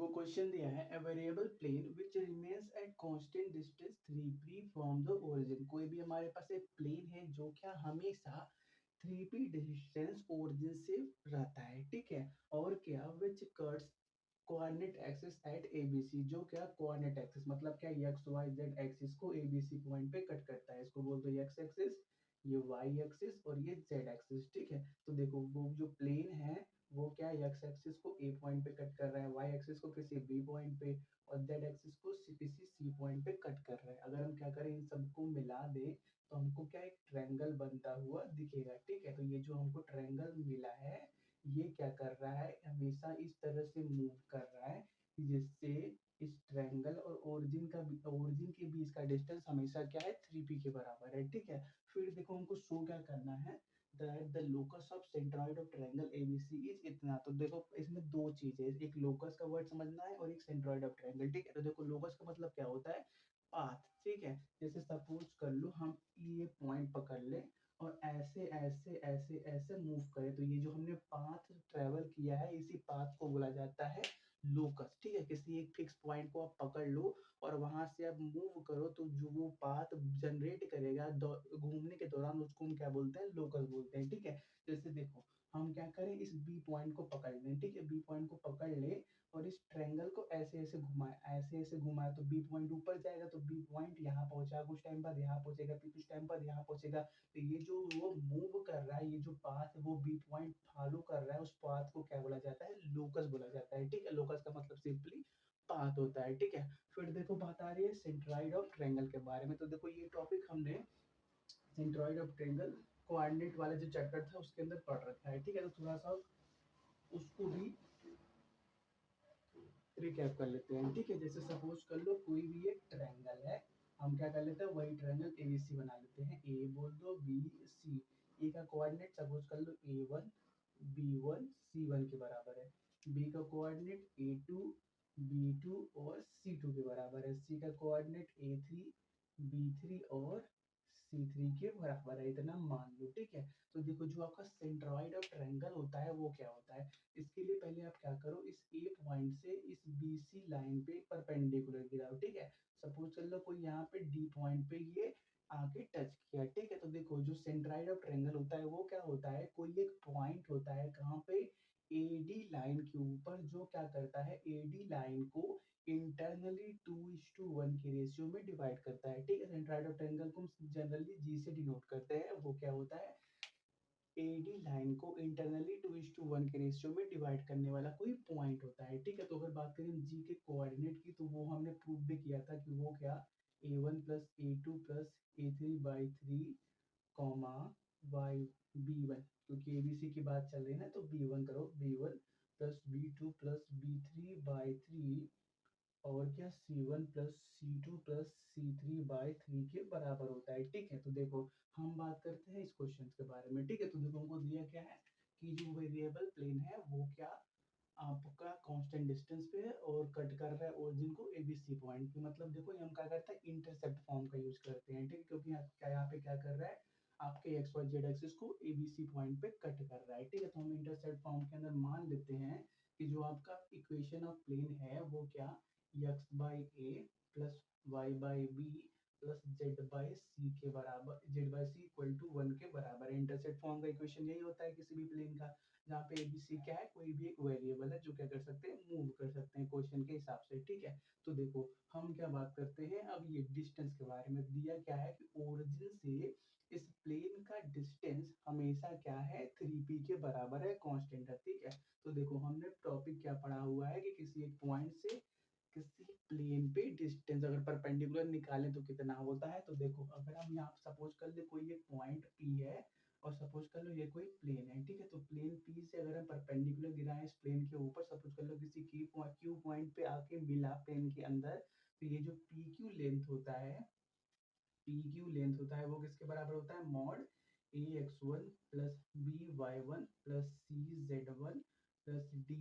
देखो क्वेश्चन दिया है a variable plane which remains at constant distance 3p from the origin। कोई भी हमारे पास एक प्लेन है जो क्या हमेशा 3p डिस्टेंस ओरिजिन से रहता है, ठीक है। और क्या विच cuts coordinate axis eight ABC, जो क्या कोऑर्डिनेट एक्सिस मतलब क्या एक्स वाई जेड एक्सिस को एबीसी पॉइंट पे कट करता है। इसको बोलते हैं एक्स एक्सिस, ये वाई एक्सिस और ये जेड एक्सिस, ठीक है। तो देखो वो जो प्लेन है वो क्या एक्स एक्सिस को ए पॉइंट पे कट कर रहा है, वाई एक्सिस को किसी बी पॉइंट पे और जेड एक्सिस को किसी सी पॉइंट पे कट कर रहा है। अगर हम क्या करें इन सबको मिला दें तो हमको क्या एक ट्रायंगल बनता हुआ दिखेगा, ठीक है। तो ये जो हमको ट्रायंगल मिला है ये क्या कर रहा है, हमेशा इस तरह से मूव कर रहा है जिससे इस ट्रायंगल और ओरिजिन के बीच का डिस्टेंस हमेशा क्या है 3p के बराबर है, ठीक है। फिर देखो हमको शो क्या करना है that the locus of centroid of triangle ABC is इतना। तो देखो इसमें दो चीजें, एक लोकस का वर्ड समझना है और एक सेंट्रॉइड ऑफ ट्रायंगल, ठीक है। तो देखो लोकस का मतलब क्या होता है, पाथ, ठीक है। जैसे सपोज कर लो हम ये पॉइंट पकड़ ले और ऐसे ऐसे ऐसे ऐसे मूव करें तो ये जो हमने पाथ ट्रेवल किया है इसी पाथ को बोला जाता है लोकस, ठीक है। किसी एक फिक्स पॉइंट को आप पकड़ लो और वहां से आप मूव करो तो जो वो पाथ जनरेट करेगा घूमने के दौरान उसको हम क्या बोलते हैं, लोकस बोलते हैं, ठीक है। जैसे देखो हम क्या करें इस बी पॉइंट को पकड़ लें, ठीक है। बी पॉइंट को पकड़ ले और इस ट्रायंगल को ऐसे ऐसे घुमाए, ऐसे ऐसे घुमाए तो बी पॉइंट ऊपर जाएगा, तो बी पॉइंट यहाँ पहुंचा, कुछ टाइम बाद यहाँ पहुंचेगा, फिर कुछ टाइम बाद यहाँ पहुंचेगा। तो ये जो वो मूव कर रहा है, ये जो पाथ है वो बी पॉइंट फॉलो कर रहा है, उस पाथ को क्या बोला जाता है, लोकस बोला जाता है, ठीक है। लोकस का मतलब सिंपली पाथ होता है, ठीक है। फिर देखो बात आ रही है सेंट्रॉइड ऑफ ट्रायंगल के बारे में। तो देखो ये टॉपिक हमने सेंट्रॉइड ऑफ ट्रायंगल कोऑर्डिनेट वाला जो चैप्टर था उसके अंदर पढ़ रखा है, ठीक है। तो थोड़ा सा उसको भी रिकैप कर लेते हैं, ठीक है। जैसे सपोज कर लो कोई भी एक ट्रायंगल है, हम क्या कर लेते हैं वही ट्रायंगल एबीसी बना लेते हैं। ए बोल दो, बी सी, ए का कोऑर्डिनेट सपोज कर लो a1 b1 c1 के बराबर है, बी का कोऑर्डिनेट a2 b2 और c2 के बराबर है, सी का कोऑर्डिनेट a3 b3 और c3 के बराबर है, इतना मान लो, ठीक है। तो देखो जो आपका सेंट्रॉइड ऑफ ट्रायंगल होता है वो क्या होता है, इसके लिए पहले आप क्या करो इस ए पॉइंट से इस बी सी लाइन पे परपेंडिकुलर गिराओ, ठीक है। सपोज कर लो कोई यहाँ पे डी पॉइंट पे ये आके टच किया, ठीक है। तो देखो जो सेंट्रॉइड ऑफ ट्रायंगल होता है वो क्या होता है, कोई एक पॉइंट होता है कहाँ पे, एडी लाइन के ऊपर, जो क्या करता है एडी लाइन को इंटरनली 2:1 के रेशियो में डिवाइड करता है, ठीक है। सेंट्रॉइड ऑफ ट्रायंगल को हम जनरली जी से डिनोट करते हैं, वो क्या होता है एडी लाइन को इंटरनली 2:1 के रेशियो में डिवाइड करने वाला कोई पॉइंट होता है, ठीक है। तो अगर बात करें जी के कोऑर्डिनेट की तो वो हमने प्रूव भी किया था कि वो क्या a1 plus a2 plus a3/3 comma Y b1, क्योंकि abc की बात चल रही है ना तो b1 करो, b1 plus b2 plus b3/3 और क्या C1 plus C2 plus C3/3 के बराबर होता है, ठीक है। तो देखो हम बात करते हैं इस क्वेश्चन के बारे में, ठीक है। तो देखो हमको दिया क्या है कि जो वेरिएबल प्लेन है वो क्या आपका कांस्टेंट डिस्टेंस पे है और कट कर रहा है ओरिजिन को एबीसी पॉइंट पे। मतलब देखो ये हम क्या करते हैं इंटरसेप्ट फॉर्म का यूज करते हैं, ठीक है। क्योंकि यहाँ पे क्या कर रहा है आपके एक्स वाई जेड एक्सिस को एबीसी पॉइंट पे कट कर रहा है, ठीक है। तो हम इंटरसेप्ट फॉर्म के अंदर मान लेते हैं कि जो आपका इक्वेशन ऑफ प्लेन है वो क्या x by a plus y by b plus z by c के बराबर, z by c equal to 1 के बराबर है। इंटरसेप्ट फॉर्म का इक्वेशन यही होता है किसी भी प्लेन का, जहाँ पे एबीसी क्या है कोई भी एक वेरिएबल है जो क्या कर सकते हैं मूव कर सकते हैं क्वेश्चन के हिसाब से, ठीक है। तो देखो हम क्या बात करते हैं अब ये डिस्टेंस के बारे में। दिया क्या है कि ओरिजिन से इस प्लेन का डिस्टेंस हमेशा क्या है 3p के बराबर है, कांस्टेंट है, ठीक है। तो देखो हमने टॉपिक क्या पढ़ा हुआ है कि किसी एक पॉइंट से किसी प्लेन पे डिस्टेंस अगर परपेंडिकुलर निकालें तो कितना होता है। तो देखो अगर हम यहाँ सपोज कर ले कोई एक पॉइंट P है और सपोज कर लो ये कोई प्लेन है, ठीक है। तो प्लेन P से अगर हम परपेंडिकुलर गिराएं इस प्लेन के ऊपर, सपोज कर लो किसी क्यू पॉइंट पे आके मिला प्लेन के अंदर, तो ये जो PQ लेंथ होता है, PQ लेंथ होता है वो किसके बराबर होता है, mod AX1 plus BY1 plus CZ1 plus D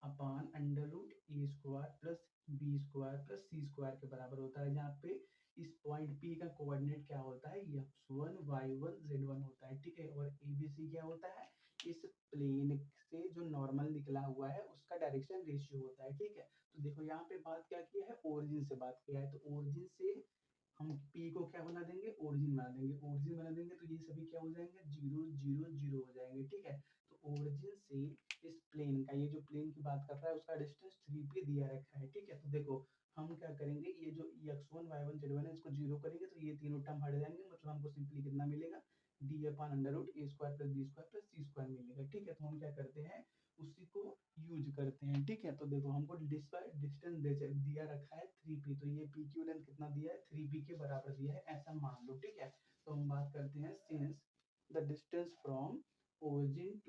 upon under root a square plus b square plus c square के बराबर होता है, जहाँ पे इस पॉइंट P का कोऑर्डिनेट क्या होता है x1 y1 z1 होता है, ठीक है। और ABC क्या होता है, इस प्लेन से जो नॉर्मल निकला हुआ है उसका का डायरेक्शन रेशियो होता है, ठीक है। तो देखो यहाँ पे बात क्या की है, ओरिजिन से बात किया है, तो ओरिजिन से हम P को क्या बना देंगे, ओरिजिन बना देंगे। ओरिजिन बना देंगे तो ये सभी क्या हो जाएंगे, 0 0 0 हो जाएंगे, ठीक है। तो ओरिजिन से इस प्लेन का, ये जो प्लेन की बात कर रहा है उसका डिस्टेंस 3p दिया रखा है, ठीक है। तो देखो हम क्या करेंगे, ये जो x1 y1 z1 है इसको 0 करेंगे तो ये तीनों टर्म हट जाएंगे, मतलब हमको सिंपली कितना मिलेगा, d upon under root a square plus b square plus c square मिलेगा, ठीक है। तो हम क्या करते हैं, उसी को यूज करते हैं, ठीक है। तो देखो हमको डिस्टेंस दिया रखा है 3p, तो ये p की लेंथ कितना दिया है, 3p के बराबर दिया है, ऐसा मान लो, ठीक है। तो हम बात करते हैं, since the distance from origin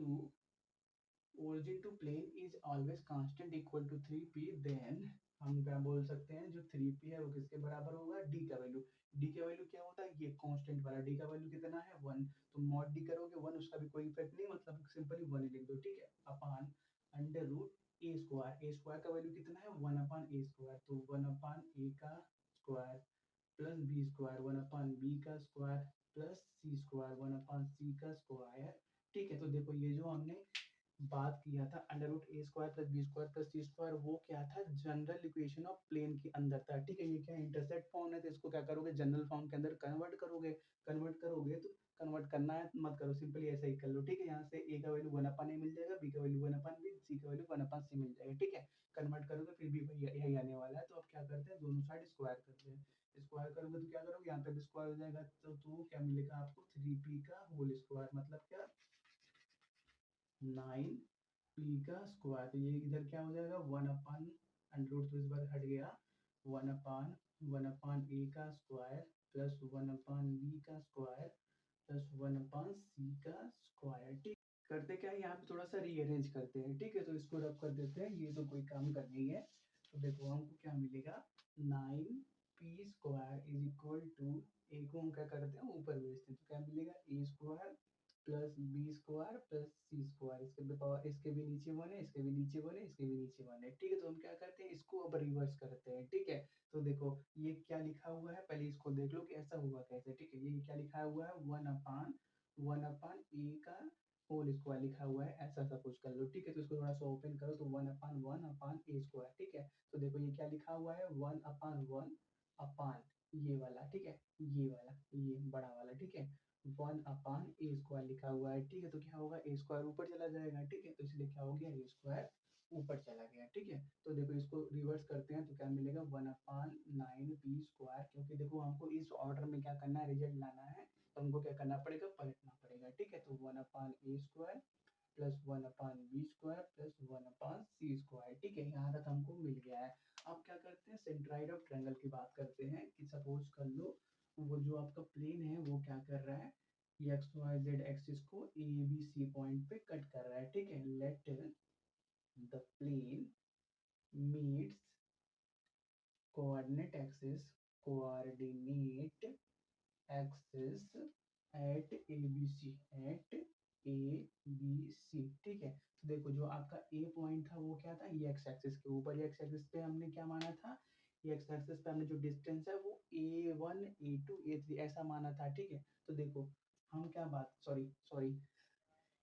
to plane is always constant equal to 3p, then हम क्या बोल सकते हैं, जो 3p है वो किसके बराबर होगा, d का वैल्यू। d का वैल्यू क्या होता है, ये कांस्टेंट वाला d का वैल्यू कितना है, 1। तो मॉड d करोगे 1, उसका भी कोई इफेक्ट नहीं, मतलब सिंपली 1 ही लिख दो, ठीक है। Upon under root a square का वैल्यू कितना है, 1 अपान a स्क्वायर, तो 1 अपान a का square plus b square, 1 upon b का square plus c square, 1 upon c का स्क्वायर, ठीक है। तो देखो ये जो हमने बात किया था under root a square plus b square plus c square, वो क्या था, जनरल इक्वेशन ऑफ प्लेन के अंदर था, ठीक है। ये क्या इंटरसेक्ट फॉर्म है, तो इसको क्या करोगे, जनरल फॉर्म के अंदर कन्वर्ट करोगे। तो कन्वर्ट करना है मत करो, सिंपली ऐसे ही कर लो, ठीक है। यहाँ से ए का वैल्यू 1 अपान ए मिल जाएगा, बी का वैल्यू 1 अपान बी, सी का वैल्यू 1 अपान सी मिल जाएगा, ठीक है। कन्वर्ट करोगे फिर भी वही यही आने वाला है। तो अब क्या करते हैं, दोनों साइड स्क्वायर करते हैं। स्क्वायर करोगे तो क्या करोगे, यहाँ पे भी स्क्वायर हो जाएगा, तो क्या मिलेगा आपको, 3p का होल स्क्वायर, मतलब क्या 9p का स्क्वायर। तो ये इधर क्या हो जाएगा, 1 अपान अंडर रूट, तो इस बार हट गया, 1 अपान a का स्क्वायर प्लस 1 अपान b का स्क्वायर प्लस 1 अपान c का स्क्वायर, ठीक। करते क्या है, यहाँ पे थोड़ा सा रीअरेंज करते हैं, ठीक है। तो इसको रब कर देते हैं, ये तो कोई काम का नहीं है। तो देखो हमको क्या मिलेगा, 9p square is equal to, a को हम क्या करते हैं ऊपर भेजते हैं, तो क्या मिलेगा, a square plus b square plus c square, इसके भी नीचे 1 है, इसके भी नीचे 1 है, इसके भी नीचे 1 है, ठीक है। तो हम क्या करते हैं, इसको अब रिवर्स करते हैं, ठीक है। तो देखो ये क्या लिखा हुआ है, पहले इसको देख लो कि ऐसा हुआ कैसे, ठीक है। ये क्या लिखा हुआ है, 1 अपान ए का होल स्क्वायर लिखा हुआ है, ऐसा सपोज कर लो, ठीक है। तो इसको थोड़ा सा ओपन करो, तो 1 अपान ए स्क्वायर, ठीक है। तो देखो ये क्या लिखा हुआ है, 1 अपान ये वाला, ठीक है, ये वाला, ये बड़ा वाला, ठीक है, 1 अपान ए स्क्वायर लिखा हुआ है, ठीक है। तो क्या होगा, ए स्क्वायर ऊपर चला जाएगा, ठीक है। तो इसलिए क्या हो गया, ए स्क्वायर ऊपर चला गया, ठीक है। तो देखो इसको रिवर्स करते हैं, तो क्या मिलेगा, 1/9p स्क्वायर, क्योंकि देखो हमको इस ऑर्डर में क्या करना है, रिजल्ट लाना है, तो हमको क्या करना पड़ेगा, पलटना पड़ेगा, ठीक है। तो 1/a square plus 1/b square plus 1/c square, ठीक है। यहाँ तक हमको मिल गया है। अब क्या करते हैं, सेंट्राइड ऑफ ट्रायंगल की बात करते हैं, कि सपोज कर लो वो जो आपका प्लेन है वो क्या कर रहा है, एक्स वाई जेड एक्सिस को ए बी सी पॉइंट पे कट कर रहा है, ठीक है। Let the plane meets coordinate axis at A B C, ठीक है। तो देखो जो आपका ए पॉइंट था वो क्या था, ये एक्स एक्सिस के ऊपर, एक्स एक्सिस पे हमने क्या माना था, ये एक्स एक्सिस पे हमने जो डिस्टेंस है वो a1 a2 a3 ऐसा माना था, ठीक है। तो देखो हम क्या बात, सॉरी सॉरी,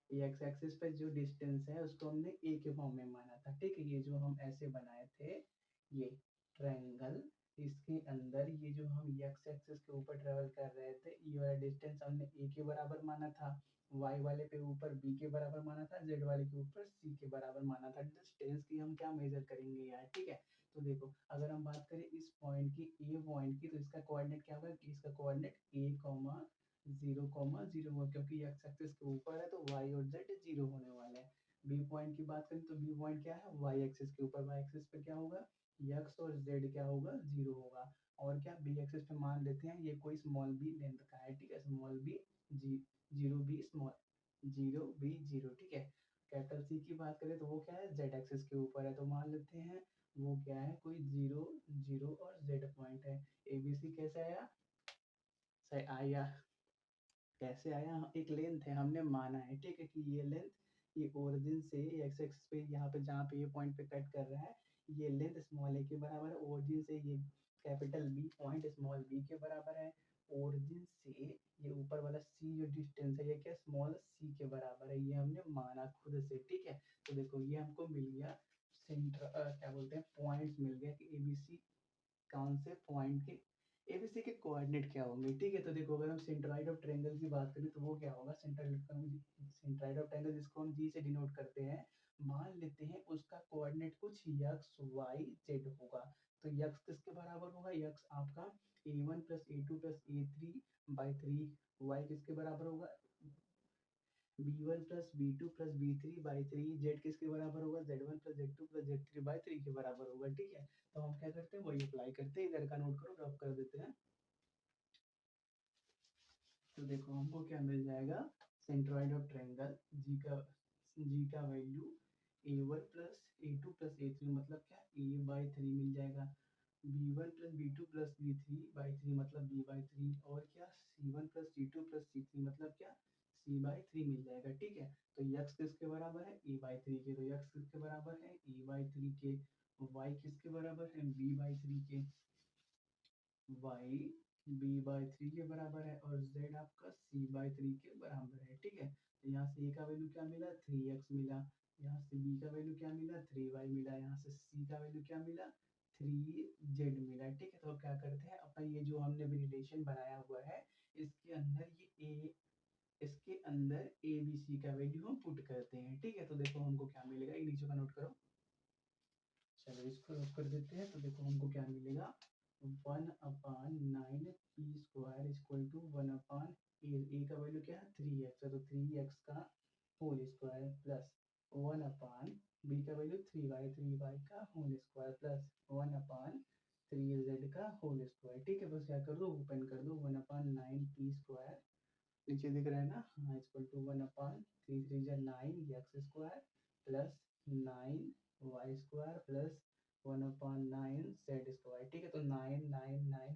ये एक्स एक्सिस पे जो डिस्टेंस है उसको हमने ए के फॉर्म में माना था, ठीक है। ये जो हम ऐसे बनाए थे ये ट्रायंगल, इसके अंदर ये जो हम एक्स एक्सिस के ऊपर ट्रेवल कर रहे थे, ये वाला डिस्टेंस हमने ए के बराबर माना था, वाई वाले पे ऊपर बी के बराबर माना था, जेड वाले के ऊपर सी के बराबर माना था। डिस्टेंस की हम क्या मेजर करेंगे यार, ठीक है। तो देखो अगर हम बात करें इस पॉइंट की, ए पॉइंट की, तो इसका कोऑर्डिनेट क्या होगा, इसका कोऑर्डिनेट a,0,0 होगा, क्योंकि एक्स एक्सिस के ऊपर है तो वाई और जेड 0 होने वाला है। बी पॉइंट की बात करें तो बी पॉइंट क्या है, वाई एक्सिस के ऊपर, वाई एक्सिस पे क्या होगा, एक्स और जेड क्या होगा, 0 होगा। और क्या बी एक्सिस पे मान लेते हैं ये कोई स्मॉल बी लेंथ का है, ठीक है, small B, zero B small, 0 b 0, ठीक है। कैपिटल सी की बात करें तो वो क्या है, जेड एक्सिस के ऊपर है, तो मान लेते हैं वो क्या है, कोई 0 0 और जेड पॉइंट है। एबीसी कैसे आया, सही आया, कैसे आया, एक लेंथ है हमने माना है, ठीक है, कि ये लेंथ, ये ओरिजिन से एक्स एक्सिस पे यहाँ पे जहाँ पे ये पॉइंट पे कट कर रहा है, ये लेंथ स्मॉल ए के बराबर है, ओरिजिन से ये capital B point small B के बराबर है, ओरिजिन से ये ऊपर वाला सी जो डिस्टेंस है ये क्या स्मॉल सी के बराबर है, ये हमने माना खुद से, ठीक है। तो देखो ये हमको मिल गया क्या बोलते हैं पॉइंट्स मिल गए कि एबीसी कौन से पॉइंट के एबीसी के कोऑर्डिनेट क्या होंगे। ठीक है, तो देखो अगर हम सेंट्रॉइड ऑफ ट्रायंगल की बात करें तो वो क्या होगा, सेंट्रॉइड ऑफ ट्रायंगल जिसको हम जी से डिनोट करते हैं, मान लेते हैं उसका कोऑर्डिनेट कुछ एक्स वाई जेड होगा। तो एक्स किसके बराबर होगा, एक्स आपका a1 plus a2 plus a3/3, Y किसके बराबर होगा b1 plus b2 plus b3/3, Z किसके बराबर होगा z1 plus z2 plus z3/3 के बराबर होगा। ठीक है, तो हम क्या करते हैं वही अप्लाई करते हैं, इधर का नोट करो ड्रॉप कर देते हैं। तो देखो हमको क्या मिल जाएगा, सेंट्रॉइड ऑफ ट्रायंगल जी का value a1 plus a2 plus a3 मतलब क्या a/3 मिल जाएगा, b1 plus b2 plus b3/3 मतलब b/3, और क्या c1 plus c2 plus c3 मतलब क्या c/3 मिल जाएगा। ठीक है, तो x किसके बराबर है a/3 के, तो x किसके बराबर है a/3 के, y किसके बराबर है b/3 के, y b/3 के बराबर है, और z आपका c/3 के बराबर है। ठीक है, तो यहाँ से a का वैल्यू क्या मिला 3x मिला, यहाँ से b का वैल्यू क्या मिला 3y मिला, यहाँ से c का वैल्यू क्या मिला 3z मिला। ठीक है, तो अब क्या करते हैं अपना ये जो हमने भी रिलेशन बनाया हुआ है इसके अंदर इसके अंदर a b c का वैल्यू हम पुट करते हैं। ठीक है, तो देखो हमको क्या मिलेगा, ये नीचे का नोट करो, चलो इसको रख कर देते हैं। तो देखो हमको क्या मिलेगा 1/9 पी स्क्वायर इक्वल टू 1/, ए का वैल्यू क्या है 3x है, तो 3x का होल स्क्वायर प्लस 1/, बी का वैल्यू 3y का होल स्क्वायर प्लस 1/3z का होल स्क्वायर। ठीक है, बस क्या कर दो ओपन कर दो 1/9 पी स्क्वायर, नीचे दिख रहा है ना, हाँ equal to 1/3 X square plus 9y square plus 1/9 Z square. ठीक है, तो 9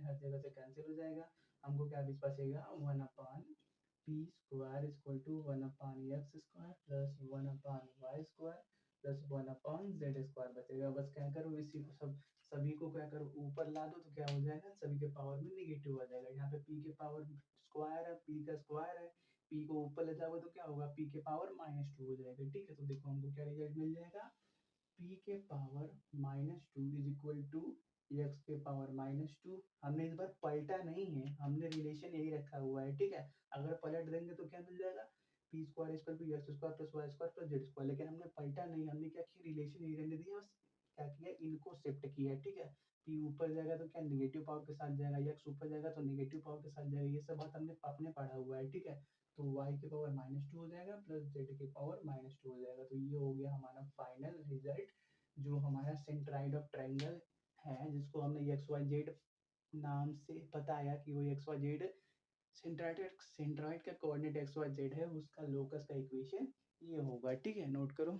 हर जगह से कैंसिल हो जाएगा, हमको क्या बीच बचेगा 1/p square equal to 1/x square plus 1/y square plus 1/z square बचेगा। बस क्या करो इसी को सभी को क्या करो ऊपर ला दो, तो क्या हो जाएगा सभी के पावर में निगेटिव आ जाएगा। यहाँ पे p के पावर स्क्वायर है, p का स्क्वायर है, p को ऊपर ले जाओगे तो क्या होगा p के पावर -2 हो जाएगा। ठीक है, तो देखो हमको क्या रिजल्ट मिल जाएगा, p के power -2 is equal to x के पावर -2। हमने इस बार पलटा नहीं है, हमने रिलेशन यही रखा हुआ है। ठीक है, अगर पलट देंगे तो क्या मिल जाएगा p square equal to x square plus y square plus z square, लेकिन हमने पलटा नहीं, हमने क्या किया रिलेशन यही रहने दिया, बस क्या किया इनको शिफ्ट किया। ठीक है, p ऊपर जाएगा तो क्या नेगेटिव पावर के साथ जाएगा, x ऊपर जाएगा तो नेगेटिव पावर के साथ जाएगा, ये सब बात हमने आपने पढ़ा हुआ है। ठीक है, तो y के पावर -2 हो जाएगा प्लस z के पावर -2 हो जाएगा। तो ये हो गया हमारा फाइनल रिजल्ट, जो हमारा सेंट्रॉइड ऑफ ट्रायंगल है, जिसको हमने एक्स वाई जेड नाम से बताया कि वो एक्स वाई जेड सेंट्रॉइड का कोऑर्डिनेट एक्स वाई जेड है, उसका लोकस का इक्वेशन ये होगा। ठीक है, नोट करो।